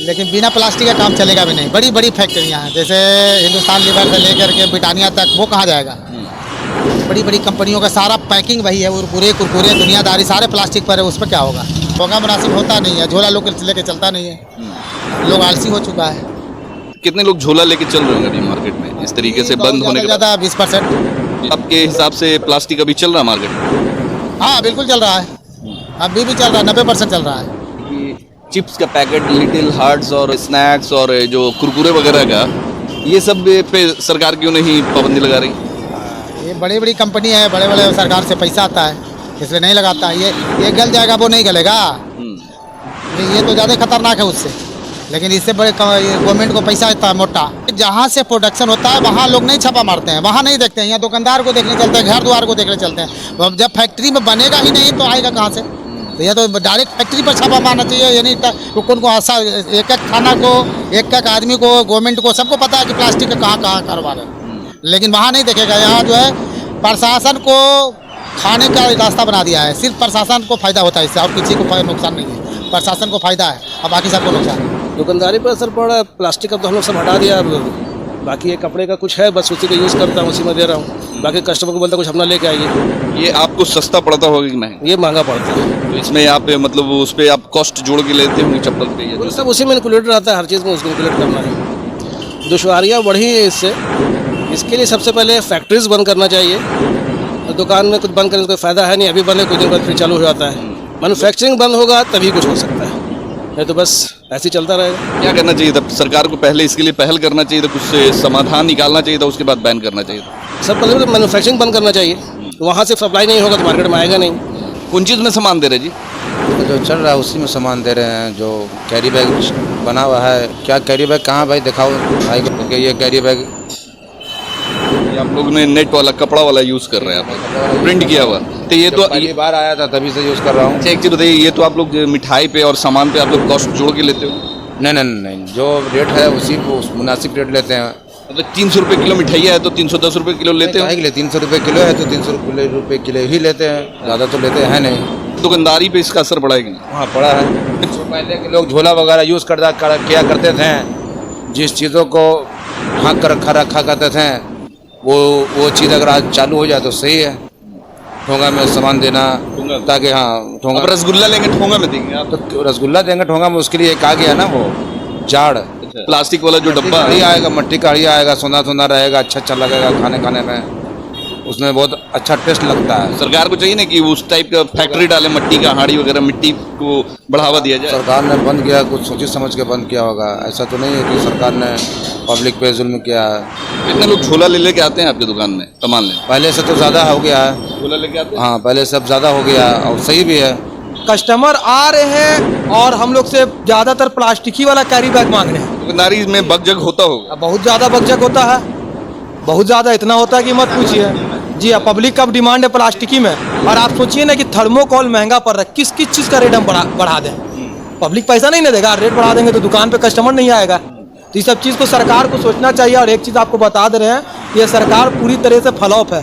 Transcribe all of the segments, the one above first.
लेकिन बिना प्लास्टिक का काम चलेगा भी नहीं। बड़ी बड़ी फैक्ट्रियाँ हैं, जैसे हिंदुस्तान लीवर से लेकर के ब्रिटानिया तक, वो कहाँ जाएगा? बड़ी बड़ी कंपनियों का सारा पैकिंग वही है, कुरकुरे कुरकुरे दुनियादारी सारे प्लास्टिक पर है, उस पर क्या होगा? होगा मुनासिब होता नहीं है, झोला लोग लेके चलता नहीं है, लोग आलसी हो चुका है। कितने लोग झोला लेके चल रहे होंगे मार्केट में इस तरीके से बंद होने के बाद? ज़्यादा 20%। आपके हिसाब से प्लास्टिक अभी चल रहा है मार्केट में? हाँ बिल्कुल चल रहा है, अभी भी चल रहा है, 90% चल रहा है। चिप्स का पैकेट, लिटिल हार्ट्स और स्नैक्स और जो कुरकुरे वगैरह का, ये सब पे सरकार क्यों नहीं पाबंदी लगा रही? ये बड़ी बड़ी कंपनी है, बड़े बड़े सरकार से पैसा आता है, इसलिए नहीं लगाता। ये गल जाएगा, वो नहीं गलेगा। ये तो ज़्यादा खतरनाक है उससे, लेकिन इससे बड़े गवर्नमेंट को पैसा इतना है मोटा। जहाँ से प्रोडक्शन होता है वहाँ लोग नहीं छापा मारते हैं, वहाँ नहीं देखते हैं। यहाँ दुकानदार को देखने चलते हैं, घर द्वार को देखने चलते हैं। जब फैक्ट्री में बनेगा ही नहीं तो आएगा कहाँ से? तो यह तो डायरेक्ट फैक्ट्री पर छापा मारना चाहिए। यानी कौन को आशा, एक एक थाना को, एक एक आदमी को, गवर्नमेंट को, सबको पता है कि प्लास्टिक का कहाँ कहाँ कारोबार है, लेकिन वहाँ नहीं देखेगा। यहाँ जो है प्रशासन को खाने का रास्ता बना दिया है, सिर्फ प्रशासन को फ़ायदा होता है इससे, और किसी को नुकसान नहीं है। प्रशासन को फ़ायदा है और बाकी सबको नुकसान। दुकानदारी पर असर पड़ रहा है। प्लास्टिक का तो हम लोग सब हटा दिया, बाकी ये कपड़े का कुछ है, बस उसी को यूज़ करता हूँ, उसी में दे रहा हूँ। बाकी कस्टमर को बोलता कुछ अपना लेके आइए। ये आपको सस्ता पड़ता होगा कि महंगा? ये महंगा पड़ता है। तो इसमें आप मतलब उस पर आप कॉस्ट जोड़ के लेते होंगे चप्पल पे? ये सब उसी में इंक्लूडेड रहता है, हर चीज़ में उसको इंक्लूड करना है। दुश्वारियाँ बढ़ी है इससे। इसके लिए सबसे पहले फैक्ट्रीज बंद करना चाहिए। तो दुकान में कुछ बंद करने से कोई फ़ायदा है नहीं, अभी बंद है, कुछ दिन बाद फिर चालू हो जाता है। मैन्युफैक्चरिंग बंद होगा तभी कुछ हो सकता है, नहीं तो बस ऐसे ही चलता रहेगा। क्या करना चाहिए था सरकार को? पहले इसके लिए पहल करना चाहिए था, कुछ समाधान निकालना चाहिए था, उसके बाद बैन करना चाहिए था। सब पहले तो मैन्युफैक्चरिंग बंद करना चाहिए, वहाँ से सप्लाई नहीं होगा तो मार्केट में आएगा नहीं। कौन चीज़ में सामान दे रहे जी? तो जो चल रहा है उसी में सामान दे रहे हैं। जो कैरी बैग बना हुआ है, क्या कैरी बैग कहाँ भाई दिखाओ भाई कि ये कैरी बैग। आप लोग ने नेट वाला, कपड़ा वाला यूज़ कर रहे हैं, आप प्रिंट किया हुआ। तो ये तो पहली बार आया था तभी से यूज़ कर रहा हूँ। अच्छा एक चीज़ बताइए, ये तो आप लोग मिठाई पे और सामान पे आप लोग कॉस्ट जोड़ के लेते हो? नहीं नहीं नहीं, जो रेट है उसी को मुनासिब रेट लेते हैं। मतलब 300 रुपये किलो मिठाइयाँ है तो 310 रुपये किलो लेते हो? 300 रुपये किलो है तो 300 रुपये किलो ही लेते हैं, ज़्यादा तो लेते हैं नहीं। दुकानदारी पे इसका असर पड़ा है कि नहीं? हाँ पड़ा है। पहले के लोग झोला वगैरह यूज़ किया करते थे, जिस चीज़ों को ढाँक कर रखा करते थे, वो चीज़ अगर आज चालू हो जाए तो सही है। ठोंगा में सामान देना, ताकि हाँ ठोंगा। अब रसगुल्ला लेंगे ठोंगा में देंगे आप? तो रसगुल्ला देंगे ठोंगा में, उसके लिए एक आ गया ना वो जाड़, प्लास्टिक वाला जो डब्बा ही आएगा, मट्टी का ही आएगा, सोना सोना रहेगा, अच्छा लगेगा खाने में, उसमें बहुत अच्छा टेस्ट लगता है। सरकार को चाहिए ना कि उस टाइप का फैक्ट्री डाले, मट्टी का हाड़ी वगैरह, मिट्टी को बढ़ावा दिया जाए। सरकार ने बंद किया, कुछ सोची समझ के बंद किया होगा, ऐसा तो नहीं है कि सरकार ने पब्लिक पे जुल्म किया है। कितने लोग झोला ले लेके आते हैं आपकी दुकान में सामान लेने? पहले से तो ज़्यादा हो गया है। झोला लेके आते हैं? हाँ पहले सब ज़्यादा हो गया और सही भी है। कस्टमर आ रहे हैं और हम लोग से ज़्यादातर प्लास्टिक ही वाला कैरी बैग मांग रहे हैं। दुकानदारी में बकझक होता होगा? बहुत ज़्यादा बकझक होता है, बहुत ज़्यादा, इतना होता है कि मत पूछिए। जी हाँ, पब्लिक का डिमांड है प्लास्टिक ही में। और आप सोचिए ना कि थर्मोकोल महंगा पड़ रहा है, किस किस चीज़ का रेट हम बढ़ा दें? पब्लिक पैसा नहीं ना देगा, रेट बढ़ा देंगे तो दुकान पे कस्टमर नहीं आएगा। तो ये सब चीज़ को सरकार को सोचना चाहिए। और एक चीज़ आपको बता दे रहे हैं, ये सरकार पूरी तरह से फ्लॉप है।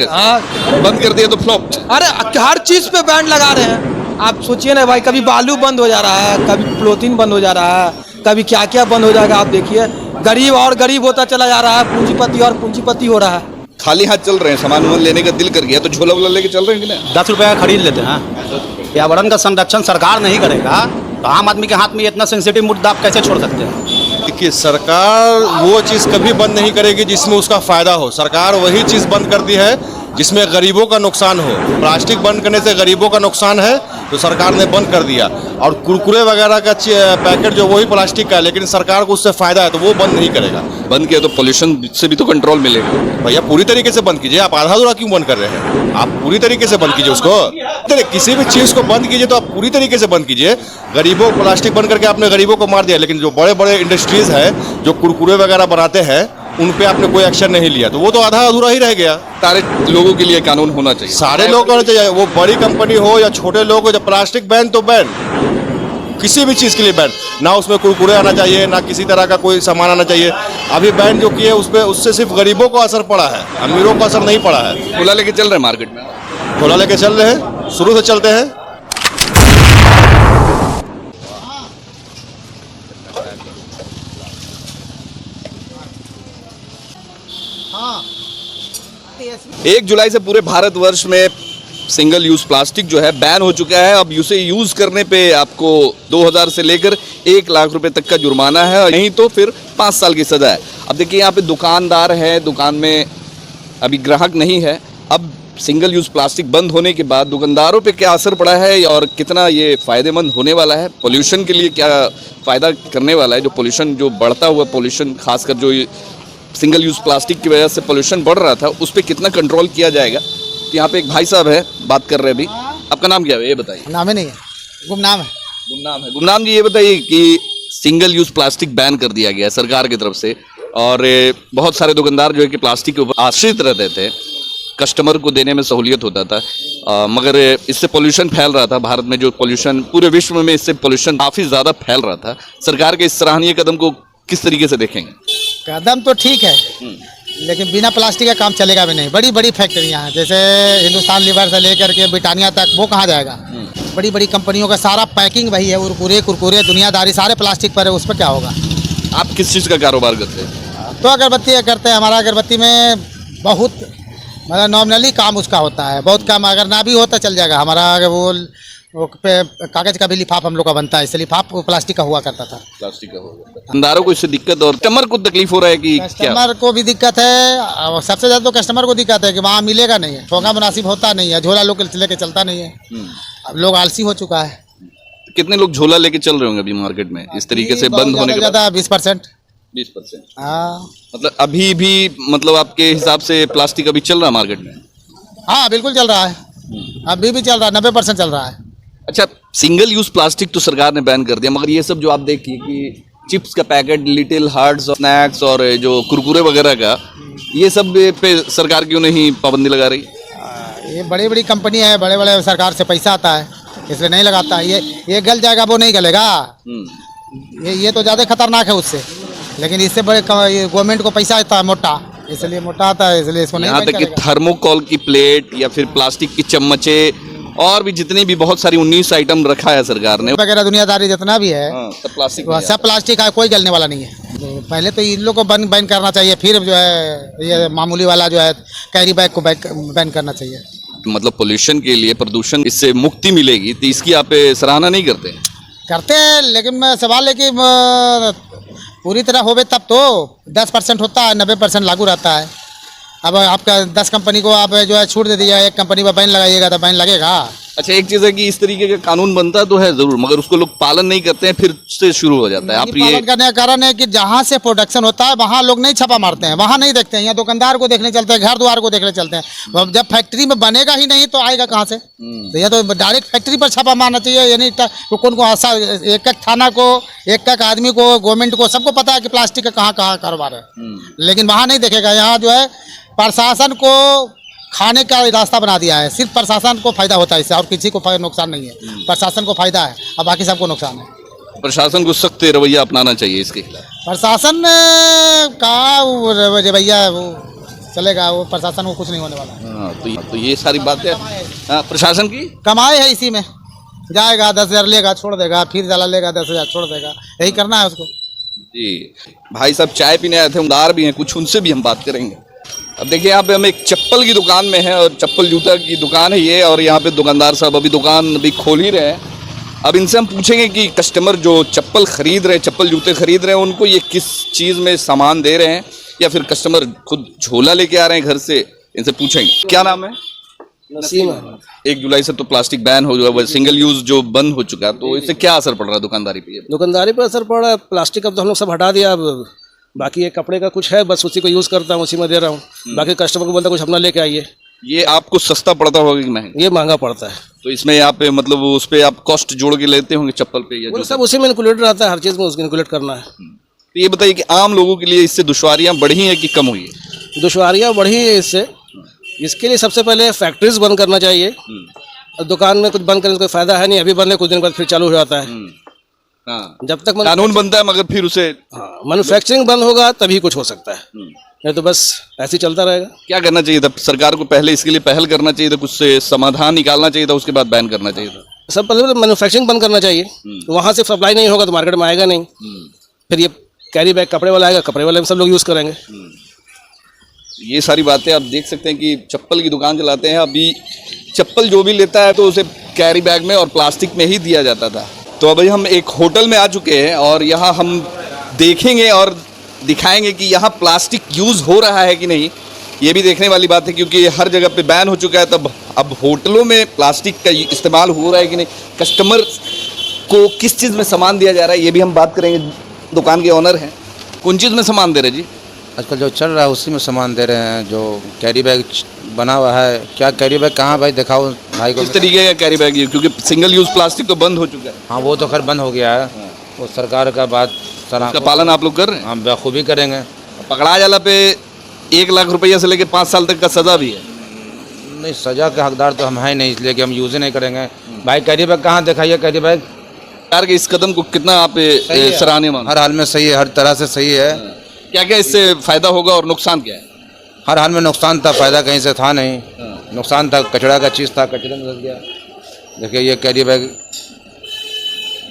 हाँ, बंद कर दिया तो फ्लॉप? अरे हर चीज़ पे बैन लगा रहे हैं। आप सोचिए ना भाई, कभी बालू बंद हो जा रहा है, कभी पॉलीथीन बंद हो जा रहा है, कभी क्या क्या बंद हो जाएगा। आप देखिए, गरीब और गरीब होता चला जा रहा है, पूंजीपति और पूंजीपति हो रहा है। खाली हाथ चल रहे हैं, सामान लेने का दिल कर गया तो झोला वोला लेके चल रहे हैं कि नहीं? 10 रुपये का खरीद लेते हैं। पर्यावरण का संरक्षण सरकार नहीं करेगा तो आम आदमी के हाथ में इतना सेंसिटिव मुद्दा आप कैसे छोड़ सकते हैं? देखिए, सरकार वो चीज़ कभी बंद नहीं करेगी जिसमें उसका फ़ायदा हो। सरकार वही चीज़ बंद करती है जिसमें गरीबों का नुकसान हो। प्लास्टिक बंद करने से गरीबों का नुकसान है तो सरकार ने बंद कर दिया। और कुरकुरे वगैरह का पैकेट जो वही प्लास्टिक का है, लेकिन सरकार को उससे फ़ायदा है तो वो बंद नहीं करेगा। बंद किया तो पोल्यूशन से भी तो कंट्रोल मिलेगा। भैया पूरी तरीके से बंद कीजिए, आप आधा अधूरा क्यों बंद कर रहे हैं? आप पूरी तरीके से बंद कीजिए उसको। किसी भी चीज़ को बंद कीजिए तो आप पूरी तरीके से बंद कीजिए। गरीबों प्लास्टिक बंद करके आपने गरीबों को मार दिया, लेकिन जो बड़े बड़े इंडस्ट्रीज़ है जो कुरकुरे वगैरह बनाते हैं उन पे आपने कोई एक्शन नहीं लिया, तो वो तो आधा अधूरा ही रह गया। सारे लोगों के लिए कानून होना चाहिए, सारे लोग होना चाहिए, वो बड़ी कंपनी हो या छोटे लोग हो। जब प्लास्टिक बैन तो बैन, किसी भी चीज़ के लिए बैन, ना उसमें कुरकुरे आना चाहिए, ना किसी तरह का कोई सामान आना चाहिए। अभी बैन जो किए उससे सिर्फ गरीबों को असर पड़ा है, अमीरों को असर नहीं पड़ा है। झोला लेके चल रहे हैं मार्केट में? झोला लेके चल रहे हैं, शुरू से चलते हैं। हाँ 1 जुलाई से पूरे भारतवर्ष में सिंगल यूज प्लास्टिक जो है बैन हो चुका है। अब उसे यूज करने पे आपको 2000 से लेकर 1 लाख रुपए तक का जुर्माना है, और नहीं तो फिर 5 साल की सजा है। अब देखिए यहाँ पे दुकानदार है, दुकान में अभी ग्राहक नहीं है। अब सिंगल यूज प्लास्टिक बंद होने के बाद दुकानदारों पे क्या असर पड़ा है और कितना ये फायदेमंद होने वाला है, पोल्यूशन के लिए क्या फायदा करने वाला है, जो पोल्यूशन जो बढ़ता हुआ पोल्यूशन, खासकर जो सिंगल यूज प्लास्टिक की वजह से पोल्यूशन बढ़ रहा था, उस पर कितना कंट्रोल किया जाएगा। तो यहाँ पे एक भाई साहब है, बात कर रहे हैं अभी। आपका नाम क्या है ये बताइए। नाम ही नहीं है, गुमनाम है। गुमनाम है। गुमनाम जी ये बताइए कि सिंगल यूज प्लास्टिक बैन कर दिया गया है सरकार की तरफ से, और बहुत सारे दुकानदार जो है कि प्लास्टिक के ऊपर आश्रित रहते थे, कस्टमर को देने में सहूलियत होता था, मगर इससे पोल्यूशन फैल रहा था भारत में। जो पोल्यूशन पूरे विश्व में, इससे पोल्यूशन काफ़ी ज़्यादा फैल रहा था। सरकार के इस सराहनीय कदम को किस तरीके से देखेंगे? कदम तो ठीक है, लेकिन बिना प्लास्टिक का काम चलेगा भी नहीं। बड़ी बड़ी फैक्ट्रियाँ हैं, जैसे हिंदुस्तान लीवर से लेकर के ब्रिटानिया तक, वो कहाँ जाएगा? बड़ी बड़ी कंपनियों का सारा पैकिंग वही है, कुरकुरे दुनियादारी सारे प्लास्टिक पर है, उस पर क्या होगा? आप किस चीज़ का कारोबार करते हैं? तो अगरबत्ती करते हैं। हमारा अगरबत्ती में बहुत मतलब नॉमिनली काम उसका होता है, बहुत काम। अगर ना भी होता चल जाएगा। हमारा वो कागज का भी लिफाफ हम लोग का बनता है, इसलिए लिफाफ प्लास्टिक का हुआ करता था। प्लास्टिक का होगा। दुकानदारों को इससे दिक्कत और कस्टमर को तकलीफ हो रहा है कि क्या? कस्टमर को भी दिक्कत है, और सबसे ज़्यादा तो कस्टमर को दिक्कत है कि वहाँ मिलेगा नहीं है, ठोका मुनासिब होता नहीं है, झोला लोग लेके चलता नहीं है। अब लोग आलसी हो चुका है। कितने लोग झोला लेके चल रहे होंगे अभी मार्केट में इस तरीके से बंद होने के बाद? ज़्यादा 20%। 20%। हाँ मतलब अभी भी, मतलब आपके हिसाब से प्लास्टिक अभी चल रहा है मार्केट में? हाँ बिल्कुल चल रहा है, अभी भी चल रहा है, 90% चल रहा है। अच्छा, सिंगल यूज प्लास्टिक तो सरकार ने बैन कर दिया, मगर ये सब जो आप देखिए कि चिप्स का पैकेट, लिटिल हार्ट्स और स्नैक्स और जो कुरकुरे वगैरह का, ये सब पे सरकार क्यों नहीं पाबंदी लगा रही? ये बड़ी बड़ी कंपनी है, बड़े बड़े सरकार से पैसा आता है, इसलिए नहीं लगाता। ये गल जाएगा, वो नहीं गलेगा। ये तो ज़्यादा खतरनाक है उससे, लेकिन इससे बड़े गवर्नमेंट को पैसा आता है मोटा, इसलिए मोटा आता है, इसलिए इसको नहीं। यहाँ तक कि थर्मोकोल की प्लेट या फिर प्लास्टिक की चम्मचे और भी जितनी भी बहुत सारी 19 आइटम रखा है सरकार ने वगैरह दुनियादारी जितना भी है, सब प्लास्टिक सब प्लास्टिक है, कोई गलने वाला नहीं है। तो पहले तो इन लोग को बैन करना चाहिए, फिर जो है ये मामूली वाला जो है कैरी बैग को बैन करना चाहिए। मतलब पोल्यूशन के लिए, प्रदूषण इससे मुक्ति मिलेगी, तो इसकी आप सराहना नहीं करते? करते हैं, लेकिन सवाल है कि पूरी तरह होवे तब तो 10% होता है, 90% लागू रहता है। अब आपका 10 कंपनी को आप जो है छूट दे दिया, एक कंपनी पर बैन लगाइएगा तो बैन लगेगा। अच्छा, एक चीज़ है कि इस तरीके का कानून बनता तो है ज़रूर, मगर उसको लोग पालन नहीं करते हैं, फिर से शुरू हो जाता है। आप ये पालन करने का कारण है कि जहाँ से प्रोडक्शन होता है वहाँ लोग नहीं छापा मारते हैं, वहाँ नहीं देखते हैं। यहाँ दुकानदार को देखने चलते हैं, घर द्वार को देखने चलते हैं। जब फैक्ट्री में बनेगा ही नहीं तो आएगा कहाँ से? तो यह तो डायरेक्ट फैक्ट्री पर छापा मारना चाहिए। यानी तो कौन को आशा, एक एक थाना को, एक एक आदमी को, गवर्नमेंट को, सबको पता है कि प्लास्टिक का कहाँ कहाँ कारोबार है, लेकिन वहाँ नहीं देखेगा। यहाँ जो है प्रशासन को खाने का रास्ता बना दिया है, सिर्फ प्रशासन को फायदा होता है इससे, और किसी को नुकसान नहीं है। प्रशासन को फायदा है और बाकी सबको नुकसान है। प्रशासन को सख्त रवैया अपनाना चाहिए इसके खिलाफ। प्रशासन का रवैया वो चलेगा, वो प्रशासन को कुछ नहीं होने वाला। तो ये सारी बातें प्रशासन की कमाई है, इसी में जाएगा, 10,000 लेगा छोड़ देगा, फिर ज़्यादा लेगा 10,000 छोड़ देगा, यही करना है उसको। जी भाई साहब चाय पीने आए थे, उमदार भी हैं, कुछ उनसे भी हम बात करेंगे। अब देखिए यहाँ पे हम एक चप्पल की दुकान में है, और चप्पल जूता की दुकान है ये, और यहाँ पे दुकानदार साहब अभी दुकान अभी खोल ही रहे हैं। अब इनसे हम पूछेंगे कि कस्टमर जो चप्पल खरीद रहे हैं, चप्पल जूते खरीद रहे हैं, उनको ये किस चीज़ में सामान दे रहे हैं, या फिर कस्टमर खुद झोला लेके आ रहे हैं घर से, इनसे पूछेंगे। क्या नाम है? नसीम। 1 जुलाई से तो प्लास्टिक बैन हो गया, सिंगल यूज जो बंद हो चुका है, तो इससे क्या असर पड़ रहा है दुकानदारी पे? दुकानदारी पर असर पड़ रहा है। प्लास्टिक अब तो हम लोग सब हटा दिया, अब बाकी ये कपड़े का कुछ है, बस उसी को यूज़ करता हूँ, उसी में दे रहा हूँ। बाकी कस्टमर को बोलता कुछ अपना लेके आइए। ये आपको सस्ता पड़ता होगा कि महंगा? ये महंगा पड़ता है। तो इसमें आप मतलब उस पर आप कॉस्ट जोड़ के लेते होंगे चप्पल पे, या वो सब उसी में इंक्लूडेड रहता है, हर चीज़ में उसको इंक्लूड करना है। तो ये बताइए कि आम लोगों के लिए इससे दुश्वारियाँ बढ़ी हैं कि कम हुई है? दुश्वारियाँ बढ़ी हैं इससे। इसके लिए सबसे पहले फैक्ट्रीज बंद करना चाहिए। दुकान में कुछ बंद करने से कोई फायदा है नहीं, अभी बंद है, कुछ दिन बाद फिर चालू हो जाता है। हाँ, जब तक कानून बनता है, मगर फिर उसे मैन्युफैक्चरिंग बंद होगा तभी कुछ हो सकता है, नहीं तो बस ऐसे ही चलता रहेगा। क्या करना चाहिए था सरकार को? पहले इसके लिए पहल करना चाहिए था, कुछ से समाधान निकालना चाहिए था, उसके बाद बैन करना चाहिए था। सब पहले मैन्युफैक्चरिंग बंद करना चाहिए, वहाँ से सप्लाई नहीं होगा तो मार्केट में आएगा नहीं, फिर ये कैरी बैग कपड़े वाला आएगा, कपड़े वाले में सब लोग यूज़ करेंगे। ये सारी बातें आप देख सकते हैं कि चप्पल की दुकान चलाते हैं। अभी चप्पल जो भी लेता है तो उसे कैरी बैग में और प्लास्टिक में ही दिया जाता था। तो अभी हम एक होटल में आ चुके हैं और यहाँ हम देखेंगे और दिखाएंगे कि यहाँ प्लास्टिक यूज़ हो रहा है कि नहीं। ये भी देखने वाली बात है क्योंकि हर जगह पे बैन हो चुका है, तब अब होटलों में प्लास्टिक का इस्तेमाल हो रहा है कि नहीं, कस्टमर को किस चीज़ में सामान दिया जा रहा है, ये भी हम बात करेंगे। दुकान के ऑनर हैं, कौन चीज़ में सामान दे रहे जी? आजकल जो चल रहा है उसी में सामान दे रहे हैं। जो कैरी बैग बना हुआ है, क्या कैरी बैग कहाँ भाई, दिखाओ भाई को। किस तरीके का कैरी बैग, क्योंकि सिंगल यूज़ प्लास्टिक तो बंद हो चुका है। हाँ वो तो खैर बंद हो गया है, वो सरकार का बात उसका पालन आप लोग कर रहे हैं? हम बखूबी करेंगे। पकड़ा जाला पे 1 लाख रुपया से लेकर 5 साल तक का सजा भी है। नहीं, सजा के हकदार तो हम हैं नहीं, इसलिए कि हम यूज़ ही नहीं करेंगे। भाई कैरी बैग कहाँ दिखाइए, कैरी बैग। सरकार के इस कदम को कितना आप सराहनीय मानते हैं? हर हाल में सही है, हर तरह से सही है। क्या क्या इससे फायदा होगा और नुकसान क्या है? हर हाल में नुकसान था, फायदा कहीं से था नहीं। नुकसान था, कचरा का चीज़ था, कचरे में घुस गया। देखिए ये कैरी बैग,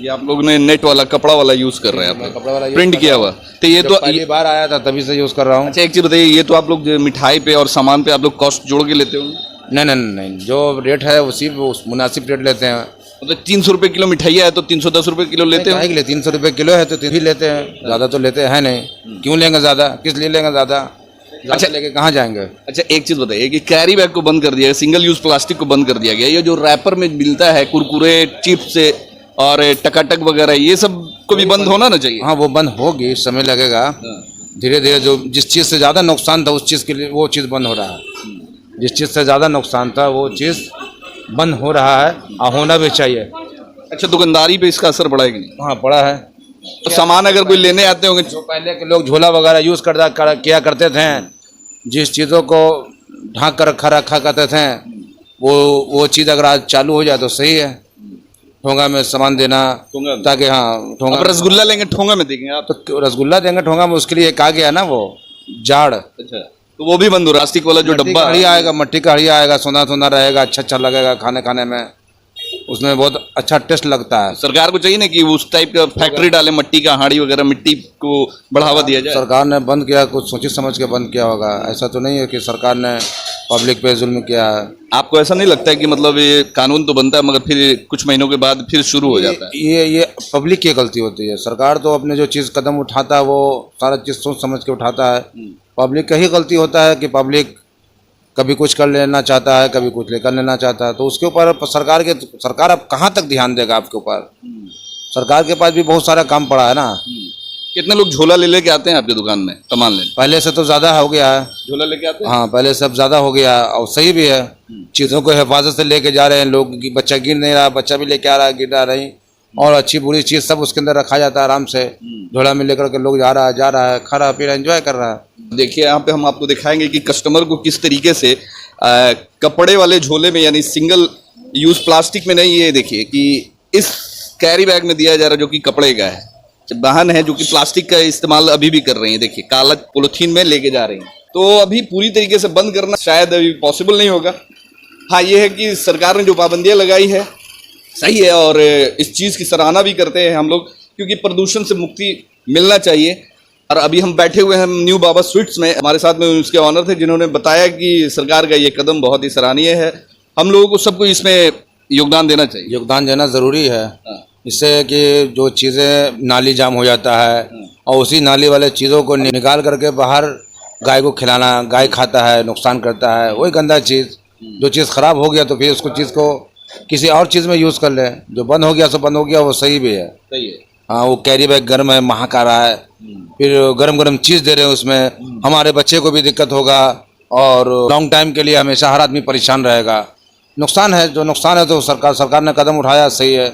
ये आप लोग ने नेट वाला कपड़ा वाला यूज़ कर रहे हैं, आप कपड़ा वाला प्रिंट किया हुआ। तो ये तो पहली बार आया था तभी से यूज़ कर रहा हूँ। अच्छा एक चीज़ बताइए, ये तो आप लोग जो मिठाई पे और सामान पे आप लोग कॉस्ट जोड़ के लेते हो? नहीं नहीं नहीं, जो रेट है उसी उस मुनासिब रेट लेते हैं। मतलब 300 रुपये किलो मिठाइयाँ है तो 310 रुपये किलो लेते हो? काहे के लिए 300 रुपये किलो है तो 3 ही लेते हैं, ज़्यादा तो लेते हैं नहीं। क्यों लेंगे ज़्यादा, किस लिए लेंगे ज़्यादा? अच्छा लेके कहाँ जाएंगे? अच्छा एक चीज़ बताइए कि कैरी बैग को बंद कर दिया गया, सिंगल यूज़ प्लास्टिक को बंद कर दिया गया, ये जो रैपर में मिलता है कुरकुरे, चिप्स और टकाटक वगैरह, ये सब को भी बंद होना ना चाहिए। हाँ वो बंद होगी, समय लगेगा। धीरे धीरे जो जिस चीज़ से ज़्यादा नुकसान था उस चीज़ के लिए वो चीज़ बंद हो रहा है। जिस चीज़ से ज़्यादा नुकसान था वो चीज़ बंद हो रहा है और होना भी चाहिए। अच्छा दुकानदारी पे इसका असर पड़ा है कि नहीं? हाँ पड़ा है। तो सामान अगर कोई लेने आते होंगे, जो पहले के लोग झोला वगैरह यूज़ किया करते थे, जिस चीज़ों को ढांक कर रखा करते थे, वो चीज़ अगर आज चालू हो जाए तो सही है। ठोंगा में सामान देना, ताकि हाँ ठोंगा। अब रसगुल्ला लेंगे ठोंगा में देंगे आप? तो रसगुल्ला देंगे ठोंगा में, उसके लिए एक आ गया ना वो जाड़। अच्छा तो वो भी बंद हो रहा है, प्लास्टिक वाला जो डब्बा हड़िया आएगा, मट्टी का हड़िया आएगा, सोना सोना रहेगा, अच्छा लगेगा खाने में, उसमें बहुत अच्छा टेस्ट लगता है। सरकार को चाहिए ना कि उस टाइप का फैक्ट्री डाले, मट्टी का हाड़ी वगैरह, मिट्टी को बढ़ावा दिया जाए। सरकार ने बंद किया, कुछ सोची समझ के बंद किया होगा। ऐसा तो नहीं है कि सरकार ने पब्लिक पे जुल्म किया है। आपको ऐसा नहीं लगता है कि मतलब ये कानून तो बनता है मगर फिर कुछ महीनों के बाद फिर शुरू हो जाता है? ये पब्लिक की गलती होती है। सरकार तो अपने जो चीज़ कदम उठाता है वो सारा चीज़ सोच समझ के उठाता है। पब्लिक का ही गलती होता है कि पब्लिक कभी कुछ कर लेना चाहता है, कभी कुछ लेकर लेना चाहता है। तो उसके ऊपर सरकार अब कहाँ तक ध्यान देगा आपके ऊपर? सरकार के पास भी बहुत सारा काम पड़ा है ना। कितने लोग झोला ले लेके आते हैं आपकी दुकान में सामान लेने? पहले से तो ज़्यादा हो गया है। झोला लेके आते हैं? हाँ पहले से अब ज़्यादा हो गया और सही भी है। चीज़ों को हिफाजत से लेके जा रहे हैं लोग, बच्चा गिर नहीं रहा, बच्चा भी लेके आ रहा है, गिर रहा नहीं, और अच्छी बुरी चीज़ सब उसके अंदर रखा जाता है आराम से। झोला में लेकर के लोग जा रहा है, खा रहा पी रहा, एंजॉय कर रहा है। देखिए यहाँ पे हम आपको दिखाएंगे कि कस्टमर को किस तरीके से कपड़े वाले झोले में, यानी सिंगल यूज प्लास्टिक में नहीं, ये देखिए कि इस कैरी बैग में दिया जा रहा है जो कि कपड़े का है। वाहन है जो कि प्लास्टिक का इस्तेमाल अभी भी कर रही है, देखिए काला पॉलिथीन में लेके जा रही हैं। तो अभी पूरी तरीके से बंद करना शायद अभी पॉसिबल नहीं होगा। हाँ ये है कि सरकार ने जो पाबंदियाँ लगाई है सही है और इस चीज़ की सराहना भी करते हैं हम लोग, क्योंकि प्रदूषण से मुक्ति मिलना चाहिए। और अभी हम बैठे हुए हैं न्यू बाबा स्वीट्स में, हमारे साथ में उसके ऑनर थे जिन्होंने बताया कि सरकार का ये कदम बहुत ही सराहनीय है। हम लोगों को सबको इसमें योगदान देना चाहिए। योगदान देना ज़रूरी है, इससे कि जो चीज़ें नाली जाम हो जाता है और उसी नाली वाले चीज़ों को निकाल करके बाहर गाय को खिलाना, गाय खाता है, नुकसान करता है, वही गंदा चीज़। जो चीज़ ख़राब हो गया तो फिर उसको चीज़ को किसी और चीज़ में यूज़ कर लें। जो बंद हो गया सो बंद हो गया, वो सही भी है। सही है। हाँ वो कैरी बैग गर्म है, महक आ रहा है, फिर गरम गरम चीज़ दे रहे हैं उसमें, हमारे बच्चे को भी दिक्कत होगा और लॉन्ग टाइम के लिए हमेशा हर आदमी परेशान रहेगा। नुकसान है, जो नुकसान है तो सरकार ने कदम उठाया, सही है।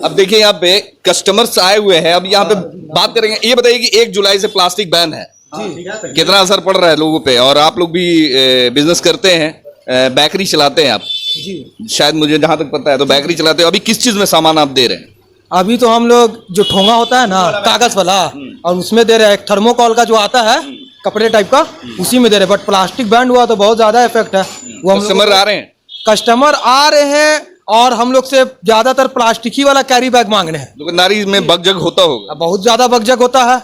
अब देखिए यहाँ पे कस्टमर्स आए हुए हैं, अब यहाँ पे बात करेंगे। ये बताइए कि 1 जुलाई से प्लास्टिक बैन है, कितना असर पड़ रहा है लोगों पे? और आप लोग भी बिजनेस करते हैं, बेकरी चलाते हैं आप जी, शायद मुझे जहाँ तक पता है तो बेकरी चलाते हो। अभी किस चीज़ में सामान आप दे रहे हैं? अभी तो हम लोग जो ठोंगा होता है ना कागज वाला, और उसमें दे रहे हैं। थर्मोकॉल का जो आता है कपड़े टाइप का, उसी में दे रहे हैं। बट प्लास्टिक बैंड हुआ तो बहुत ज्यादा इफेक्ट है। वो कस्टमर आ रहे हैं, कस्टमर आ रहे हैं और हम लोग से ज्यादातर प्लास्टिक ही वाला कैरी बैग मांग रहे हैं। दुकानदारी में बगजग होता होगा? बहुत ज्यादा बगजग होता है।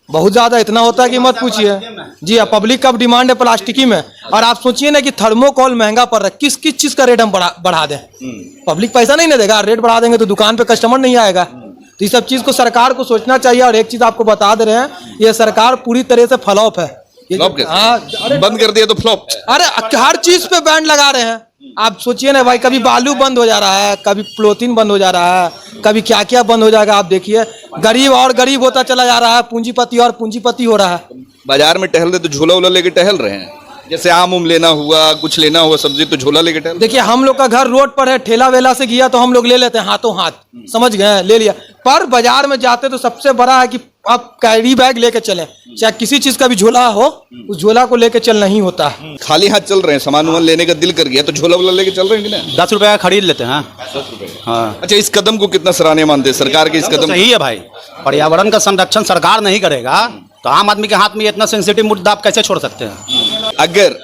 बहुत ज्यादा इतना होता है कि मत पूछिए जी। हाँ, पब्लिक का डिमांड है प्लास्टिक ही में। और आप सोचिए ना कि थर्मोकोल महंगा पड़ रहा है, किस किस चीज का रेट हम बढ़ा दें। पब्लिक पैसा नहीं ना देगा, रेट बढ़ा देंगे तो दुकान पे कस्टमर नहीं आएगा। तो ये सब चीज को सरकार को सोचना चाहिए। और एक चीज आपको बता दे रहे हैं, ये सरकार पूरी तरह से फ्लॉप है। हाँ, बंद कर दिया तो फ्लॉप। अरे हर चीज पे बैन लगा रहे हैं। आप सोचिए ना भाई, कभी बालू बंद हो जा रहा है, कभी पॉलीथीन बंद हो जा रहा है, कभी क्या क्या बंद हो जाएगा। आप देखिए, गरीब और गरीब होता चला जा रहा है, पूंजीपति और पूंजीपति हो रहा है। बाजार में टहल रहे तो झोला वोला लेके टहल रहे हैं, जैसे आम उम लेना हुआ, कुछ लेना हुआ सब्जी तो झोला लेके टहल। देखिए, हम लोग का घर रोड पर है, ठेला वेला से गया तो हम लोग ले लेते हैं हाथों हाथ, समझ गए, ले लिया। पर बाजार में जाते तो सबसे बड़ा है कि आप कैरी बैग लेके चले, चाहे किसी चीज का भी झोला हो, उस झोला को लेके चलना ही होता है। खाली हाथ चल रहे हैं, सामान वामान लेने का दिल कर गया तो झोला वोला लेके चल रहे हैं कि नहीं? 10 रुपए का खरीद लेते हैं। 10 रुपए। हाँ, अच्छा, इस कदम को कितना सराहनीय मानते हैं सरकार के? इस कदम सही है भाई। पर्यावरण का संरक्षण सरकार नहीं करेगा तो आम आदमी के हाथ में इतना सेंसिटिव मुद्दा आप कैसे छोड़ सकते हैं? अगर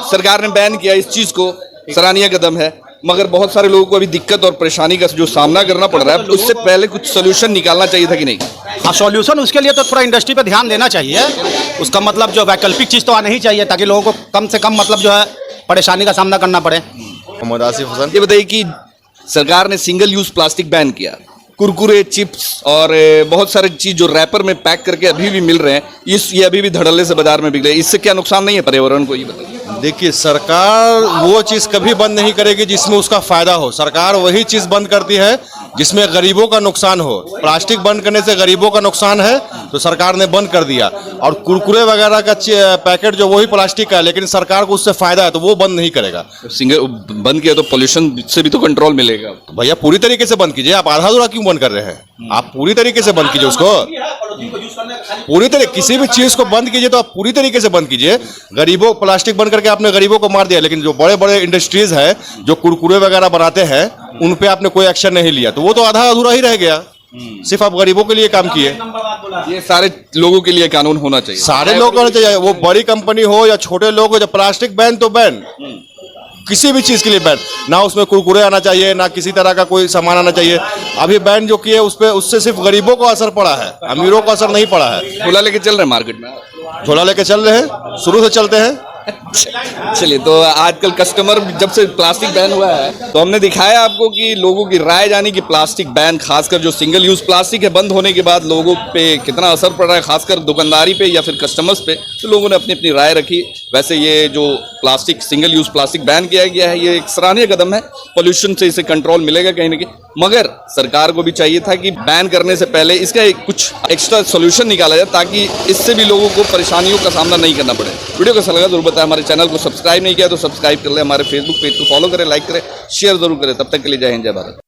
सरकार ने बैन किया इस चीज को, सराहनीय कदम है, मगर बहुत सारे लोगों को अभी दिक्कत और परेशानी का जो सामना करना पड़ रहा है, उससे पहले कुछ सोल्यूशन निकालना चाहिए था कि नहीं? हाँ, सॉल्यूशन उसके लिए तो थोड़ा इंडस्ट्री पे ध्यान देना चाहिए। उसका मतलब जो वैकल्पिक चीज़ तो आना ही चाहिए, ताकि लोगों को कम से कम मतलब जो है परेशानी का सामना करना पड़े। मोहम्मद आसिफ हसन। ये बताइए कि सरकार ने सिंगल यूज प्लास्टिक बैन किया, कुरकुरे, चिप्स और बहुत सारे चीज जो रैपर में पैक करके अभी भी मिल रहे हैं, ये अभी भी धड़ल्ले से बाजार में बिक रहे हैं। इससे क्या नुकसान नहीं है पर्यावरण को, ये बताइए। देखिए, सरकार वो चीज़ कभी बंद नहीं करेगी जिसमें उसका फायदा हो। सरकार वही चीज़ बंद करती है जिसमें गरीबों का नुकसान हो। प्लास्टिक बंद करने से गरीबों का नुकसान है तो सरकार ने बंद कर दिया। और कुरकुरे वगैरह का पैकेट जो वही प्लास्टिक का है, लेकिन सरकार को उससे फायदा है तो वो बंद नहीं करेगा। सिंगल बंद किया तो पोल्यूशन से भी तो कंट्रोल मिलेगा। तो भैया पूरी तरीके से बंद कीजिए, आप आधा अधूरा क्यों बंद कर रहे हैं? आप पूरी तरीके से बंद कीजिए उसको, पूरी तरह किसी भी चीज को बंद कीजिए तो आप पूरी तरीके से बंद कीजिए। गरीबों, प्लास्टिक बंद करके आपने गरीबों को मार दिया, लेकिन जो बड़े बड़े इंडस्ट्रीज है जो कुरकुरे वगैरह बनाते हैं उन पे आपने कोई एक्शन नहीं लिया, तो वो तो आधा अधूरा ही रह गया। सिर्फ आप गरीबों के लिए काम किए। ये सारे लोगों के लिए कानून होना चाहिए, सारे लोग होना चाहिए, वो बड़ी कंपनी हो या छोटे लोग हो। जब प्लास्टिक बैन तो बैन, किसी भी चीज के लिए बैन, ना उसमें कुरकुरे आना चाहिए, ना किसी तरह का कोई सामान आना चाहिए। अभी बैन जो किए उससे सिर्फ गरीबों को असर पड़ा है, अमीरों को असर नहीं पड़ा है। झोला लेके चल रहे हैं मार्केट में, झोला लेके चल रहे हैं, शुरू से चलते हैं। चलिए, तो आजकल कस्टमर जब से प्लास्टिक बैन हुआ है तो हमने दिखाया आपको कि लोगों की राय जानी कि प्लास्टिक बैन, खासकर जो सिंगल यूज प्लास्टिक है बंद होने के बाद लोगों पे कितना असर पड़ रहा है, खासकर दुकानदारी पे या फिर कस्टमर्स पे। तो लोगों ने अपनी अपनी राय रखी। वैसे ये जो plastic, single use plastic ban किया गया है, ये एक सराहनीय कदम है। पोल्यूशन से इसे कंट्रोल मिलेगा कहीं ना कहीं, मगर सरकार को भी चाहिए था कि बैन करने से पहले इसका कुछ एक्स्ट्रा सोल्यूशन निकाला जाए, ताकि इससे भी लोगों को परेशानियों का सामना नहीं करना पड़े। वीडियो कैसा लगा जरूर बताएं। हमारे चैनल को सब्सक्राइब नहीं किया तो सब्सक्राइब कर ले, हमारे फेसबुक पेज को फॉलो करें, लाइक करें, शेयर जरूर करें। तब तक के लिए जय हिंद, जय भारत।